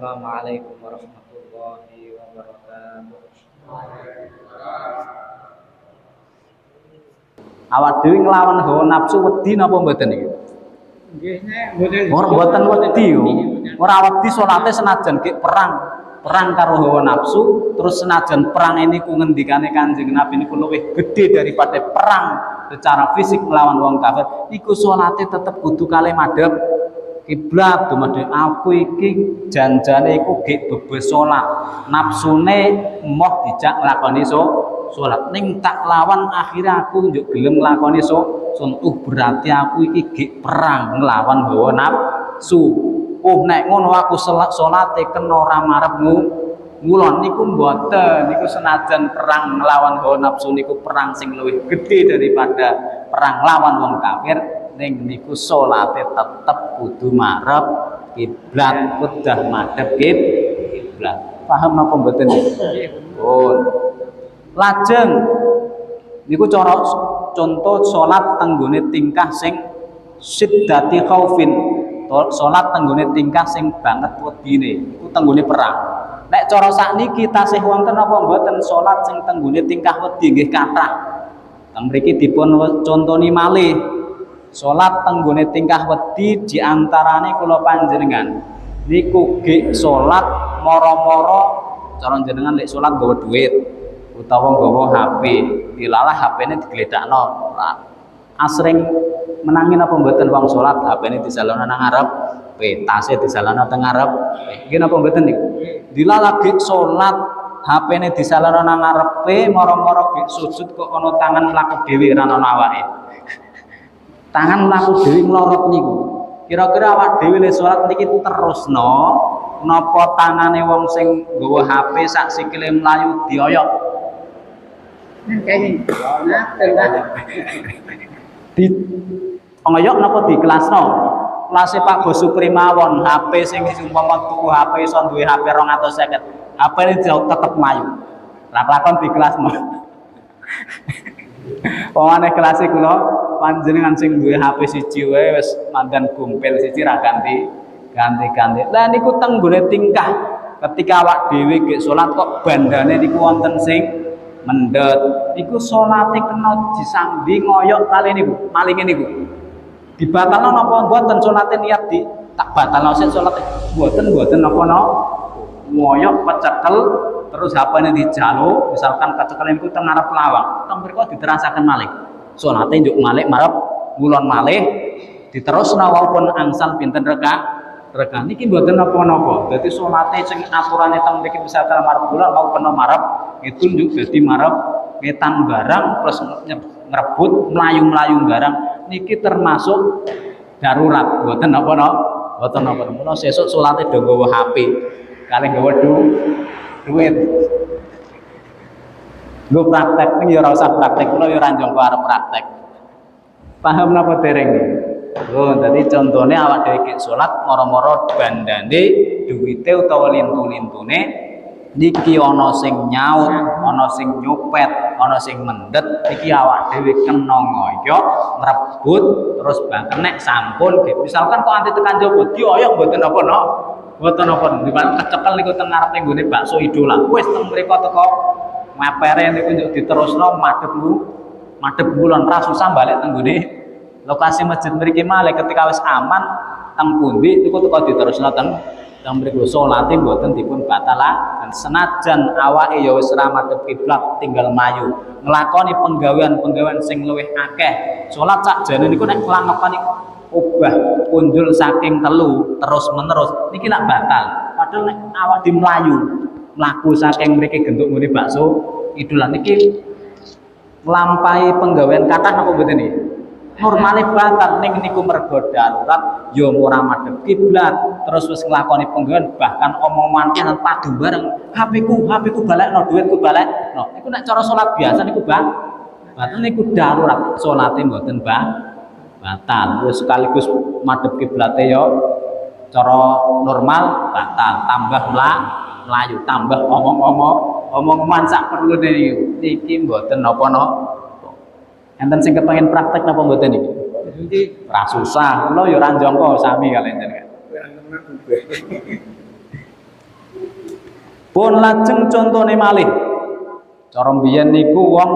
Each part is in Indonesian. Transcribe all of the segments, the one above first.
Assalamualaikum warahmatullahi wabarakatuh. Awak dhewe nglawan hawa nafsu wedi napa mboten iki? Nggih, mboten. Ora mboten wedi yo. Ora wedi salate senajan ge perang karo hawa nafsu, terus senajan perang ini ku ngendikane Kanjeng Nabi niku luwih gede daripada perang secara fisik melawan wong kafir, iku salate tetep kudu kalih madhep kiblat. Dumadhe aku iki janjane iku ge bebas salat, nafsune moh dijak nglakoni salat ning tak lawan akhirnya aku njuk gelem nglakoni suntuh, berarti aku iki ge perang nglawan hawa nafsu. Nek ngono aku salate kena ora marep ngulon niku mboten, niku senajan perang nglawan hawa nafsu niku perang sing luwih gede daripada perang lawan wong kafir, ning niku salate tetep kudu marep kiblat, kudu madhep kiblat. Paham napa mboten? Oh. Lajeng niku cara contoh salat tenggone tingkah sing siddati khaufin. Salat tenggone tingkah sing banget wedine iku tenggone perang. Nek cara sakniki tasih wonten apa mboten salat sing tenggone tingkah wedi nggih kathah. Teng mriki dipun contoni malih. Salat tenggone tingkah wedi diantarane kula panjenengan niku nggih salat mara-mara cara jenengan lek salat nggawa dhuwit utawa nggawa HP, dilalah HP-ne digledakno. Asring menangi napa mboten wong salat HP-ne disalahno nang ngarep, tasih disalahno teng ngarep. Nggih napa mboten niku? Dilalah ge salat HP-ne disalahno nang ngarepe, mara-mara ge sujud kok ana tangan mlaku dhewe ora ana awake. Tangan mlaku dhewe mlorot niku. Kira-kira awak dhewe le salat niki terusno napa tangane wong sing nggawa HP sak sikile mlayu dioyok? Di ngoyok napa di kelasno? Kelase Pak Bos Suprimawon, HP sing umpama tuku HP iso duwe HP 250. HP ini tetep mlayu. Lah kelakon di kelasno. Pamane kelas kula panjenengan sing duwe HP siji wae wis mandan gumpil siji ra ganti-ganti. Lah niku teng nggone tingkah ketika awak dhewe ge salat kok bandane niku wonten sing mendhet, iku salate kena disambi ngoyok kali niku, malinge niku. Dibatalno napa mboten salate niat di tak batalno sik salate. Mboten napa ngoyok pecekel terus HP-ne dijaluk, misalkan kecekel niku teng ngarep lawang. Teng mriku diterasaken malih. Salate njuk malih marep ngulon malih diterusno walaupun angsal pinten reka niki mboten napa-napa. Dadi salate sing aturane teng mriki misalkan marep bulan mau kena marep itu njuk dadi marep ngetan barang plus ngrebut mlayu-mlayu barang niki termasuk darurat. Mboten napa-napa. Mula sesuk salate do nggawa HP kalih nggawa duit. Nggo praktek ning ya ora usah praktek, kula ya ora njangka arep praktek. Paham napa dereng? Oh, dadi contone awak dhewe iki salat mara-mara bandane duwite utawa lintu-lintune niki ana sing nyaut, ana sing nyopet, ana sing mendhet, iki awak dhewe kena ngoyok, ngrebut terus nek sampun misalkan kok anti tekan jaba dioyok mboten napa-napa. Mboten napa dipan kecekel niku teng ngarepe nggone bakso idola. Wis teng mriko teko mepere niku njuk diterusno madhep ngulon ra susah balik teng nggone lokasi masjid mriki malih ketika wis aman teng pundi niku teko diterusno teng mriku salate mboten dipun batalaken senajan awake ya wis ora madhep kiblat tinggal mayu nglakoni penggawean sing luwih akeh. Salat sakjane niku nek klangepan niku obah punjul saking telu terus menerus niki lak batal. Padahal nek awak di mlayu mlaku saking mriki gentuk nggone bakso idolan niki nglampahi penggawean kathah napa mboten niki? Normale batal ning niku mergo darurat ya ora madhep kiblat terus wis nglakoni penggawean bahkan omongan padu bareng HP ku balekno duitku balekno. Niku nek cara salat biasa niku batal niku darurat salate mboten batal. Wis sekaligus madhep kiblate ya cara normal batal tambah mlayu tambah omong-omongan sak perlu niki mboten napa-napa. Enten sing kepengin praktek napa mboten niki? Ora susah, kula ya ora njangka sami kalian jenengan. Pun lajeng contone malih cara mbiyen niku wong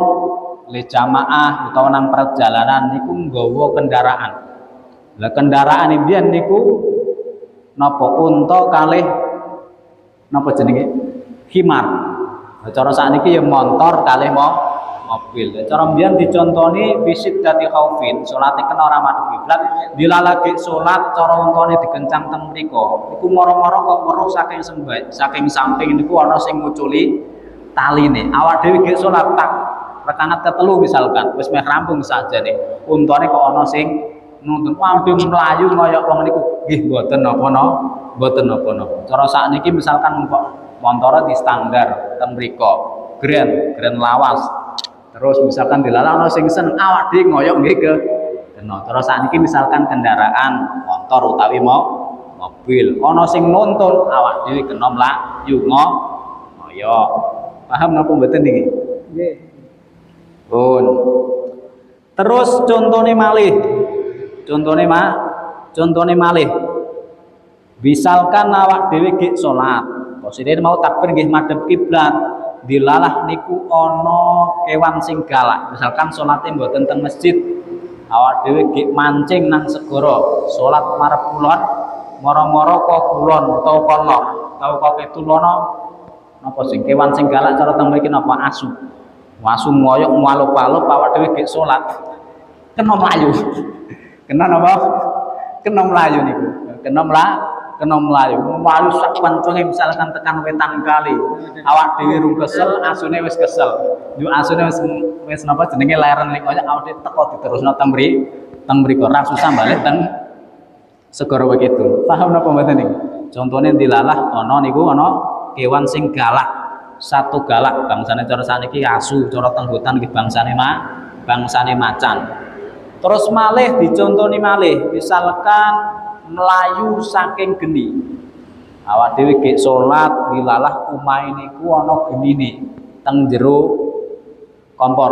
le jamaah utawa nang perjalanan niku nggawa kendaraan. Lah kendaraan mbiyen niku napa unta kalih napa jenenge khimar. Lah cara sakniki ya montor kalih mobil. Lah cara mbiyen dicontoni visit dati khaufin, salate kena ora madhep kiblat, dilalake salat cara untane dikencang teng mriku. Iku mara-mara kok weruh saking samping niku ana sing nguculi taline. Awak dhewe ge salat tak rakaat ketelu misalkan wis meh rampung sajane. Untane kok ana sing nuntun waduh mlayu kaya wong niku nggih mboten napa-napa, mboten napa-napa. Cara sakniki misalkan kok montore di standar teng mriku, grand lawas. Terus misalkan dilalah ana sing seneng awak dhewe ngoyok nggih ke kena. Terus sakniki misalkan kendaraan motor utawi mobil ana sing nuntun awak dhewe kena mlayu ngoyok. Paham napa mboten niki? Nggih. Pun. Terus contone malih. Contone malih. Misalkan awak dhewe ge salat, posisine mau takbir nggih madhep kiblat, dilalah niku ana kewan sing galak. Misalkan salate mboten teng masjid, awak dhewe ge mancing nang segara, salat marep kulon, mara-mara kok kulon utawa kolor, utawa kok ketulono napa sing kewan sing galak cara teng mriki napa asu. Asu ngoyok malup-malup awak dhewe ge salat. Kena mlayu. Kena napa? Kena mlayu niku. Kena mlayu. Mlayu sak pancenge misalkan tekan wetan kali. Awak dhewe rung kesel, asune wis kesel. Yo asune wis napa jenenge leren lik koyo awak dhewe teko diterusno teng mriko. Ra susah balik teng segara begitu. Paham napa mboten niku? Contone dilalah ana niku ana kewan sing galak. Satu galak bangsane cara saniki asu, cara teng hutan nggih bangsane macan. Terus malih dicontoni malih, misalkan melayu saking geni. Awak dhewe ge salat dilalah umahe niku ana genine teng jero kompor.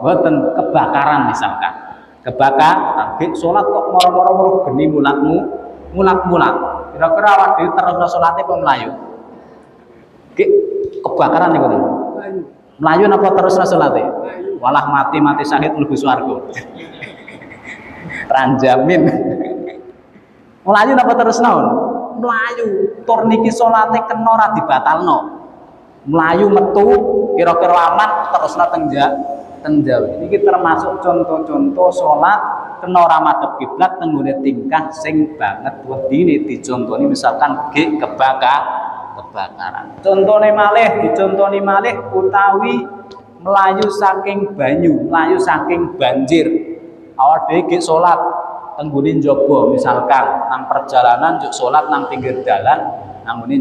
Mboten kebakaran misalkan. Kebakaran ge salat kok mara-mara weruh geni mulat-mulat. Kira-kira awak dhewe terusno salate apa melayu? Ge kebakaran niku. Melayu napa terusno salate? Walah mati syahid mlebu swarga. Ranjamin. Melayu napa terus naon? Melayu. Tur niki salate kena ora dibatalno. Melayu metu kira-kira aman terusna teng Jawa. Niki termasuk contoh-contoh salat kena ora madhep kiblat teng nggone tingkah sing banget wedine dicontoni misalkan ge kebakaran. Contone malih utawi melayu saking banyu, melayu saking banjir. Awak dhewe ge salat teng nggone njaba misalkan nang perjalanan njuk salat nang pinggir dalan nang nggone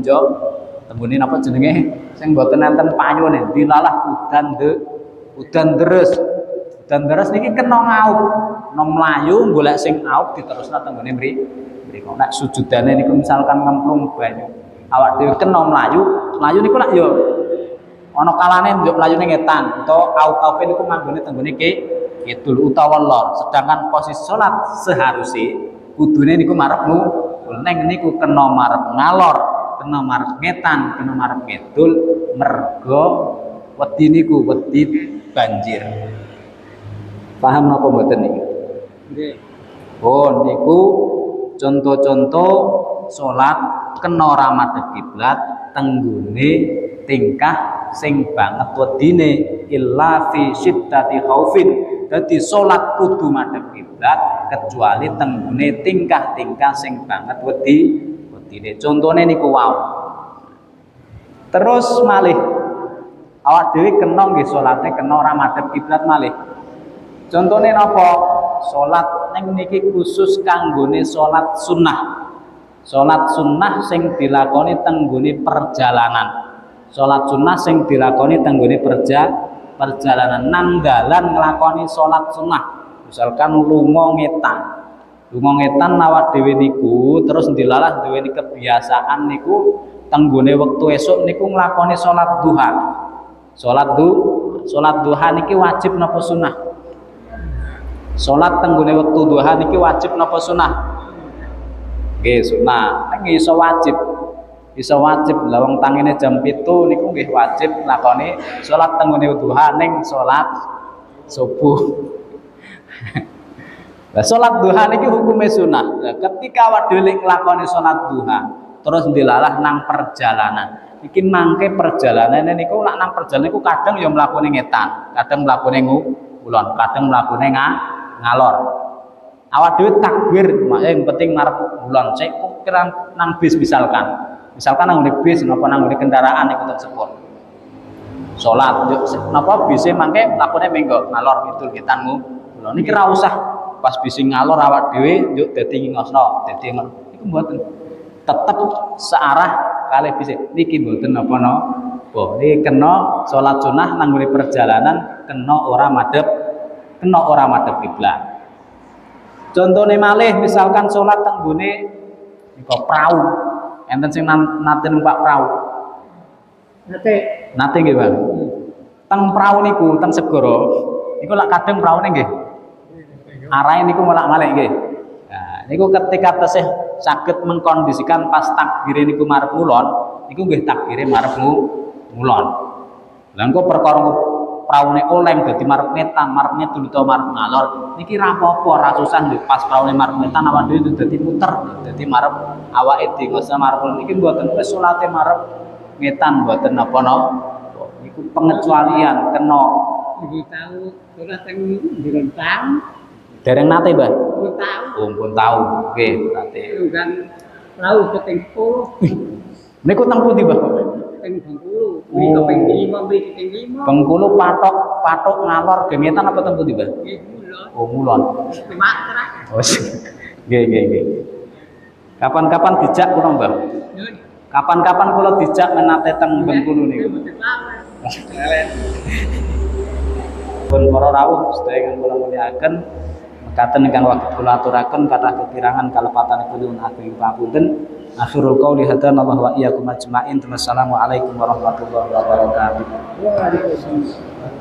teng nggone napa jenenge sing mboten enten payune dilalah udan deres niki kena ngaup nang mlayu golek sing ngaup diterusna teng nggone mriko nek sujudane niku misalkan ngemplung banyu awak dhewe kena mlayu niku lak yo ana kalane njuk mlayune ngetan utawa aup-aupe niku manggone teng nggone kidul utawa lor, sedangkan posisi salat seharusnya kudune niku marep neng niku kena marep ngalor, kena marep ngetan, kena marep kidul mergo wedi niku wedi banjir. Paham napa mboten niku? Nggih. Oh niku contoh-contoh salat kena ora madhep kiblat teng nggone tingkah sing banget wedine illa fi syiddati khaufin. Dadi salat kudu madhep kiblat kecuali teng nggone tingkah-tingkah sing banget wedine. Contone niku wau. Terus malih awak dhewe kena nggih salate kena ora madhep kiblat malih. Contone napa? Salat ning niki khusus kanggone salat sunnah. Salat sunnah sing dilakoni teng nggone perjalanan. Salat sunnah sing dilakoni teng nggone perjalanan nang dalan nglakoni salat sunnah. Misalkan lunga ngetan awak dhewe niku terus dilalah duwe kebiasaan niku teng nggone wektu esuk niku nglakoni salat duha. Salat duha niki wajib napa sunah? Salat teng nggone wektu duha niki wajib napa sunah? Nggih sunah. Nek iso wajib. Bisa wajib lah wong tangine jam 7 niku nggih wajib lakoni salat tenggone duha ning salat subuh. Lah salat duha niki hukume sunah. Lah ketika awak dhewe nglakoni salat duha terus ndilalah nang perjalanan. Iki mangke perjalanane niku lak nang perjalanan niku kadang ya mlakune ngetan, kadang mlakune ngulon, kadang mlakune ngalor. Awak dhewe takbir, yang penting marep ngulon. Cek kira nang bis misalkan. Misalkan nang bis napa nang kendaraan iku tersebut. Salat yo napa bise mangke mlakune menggo ngalor kidul ngetan ngulon. Niki ra usah pas bis ngalor awak dhewe yo dadi ngosno, dadi ngono. Iku mboten. Tetep searah kalih bisa niki mboten napa-napa. Niki kena salat sunah nang ngene perjalanan kena ora madhep kiblat. Contone malih misalkan salat teng nggone nika prau. Enten sing nate numpak prau. Nate nggih, Bang. Teng prau niku teng segara niku lak kadang praune nggih. Arahe niku molak-malik nggih. Nah, niku ketika tesih saged mengkondisikan pas takbire niku marep ngulon, niku nggih takbire marep ngulon. Lah engko perkara praune oleng dadi marep ngetan, marep ngidul utawa marep ngalor, niki ra apa-apa, ra susah nggih pas praune marep ngetan awak dhewe dadi muter, dadi marep awake dhewe marep niki mboten wis salate marep ngetan mboten napa-napa. Niku pengecualian kena. Ibu tahu salat teng Direntang. Dereng nate, Mbah? Pun tahu. Oh, pun tahu. Nggih, nate. Kan lau keteng 10. Niku teng pundi, Mbah? Teng Bengkulu. Mriko ping 5, mriki teng 5. Bengkulu patok ngalor gengetan apa teng pundi, Mbah? Nggih, mulon. Oh, mulon. Matra. Oh, nggih. Kapan-kapan dijak kula, Mbah? Nun. Kapan-kapan kula dijak menate teng Bengkulu niku. Pun para rawuh sedaya ingkang kula mulyakaken mekaten ingkang waged kula aturaken kathah kekirangan kalepatanipun nyuwun ageng pamunten. Akhirul qauli hadanallahu wa iyyakum ajmain. Wassalamu alaikum warahmatullahi wabarakatuh. Waalaikumsalam.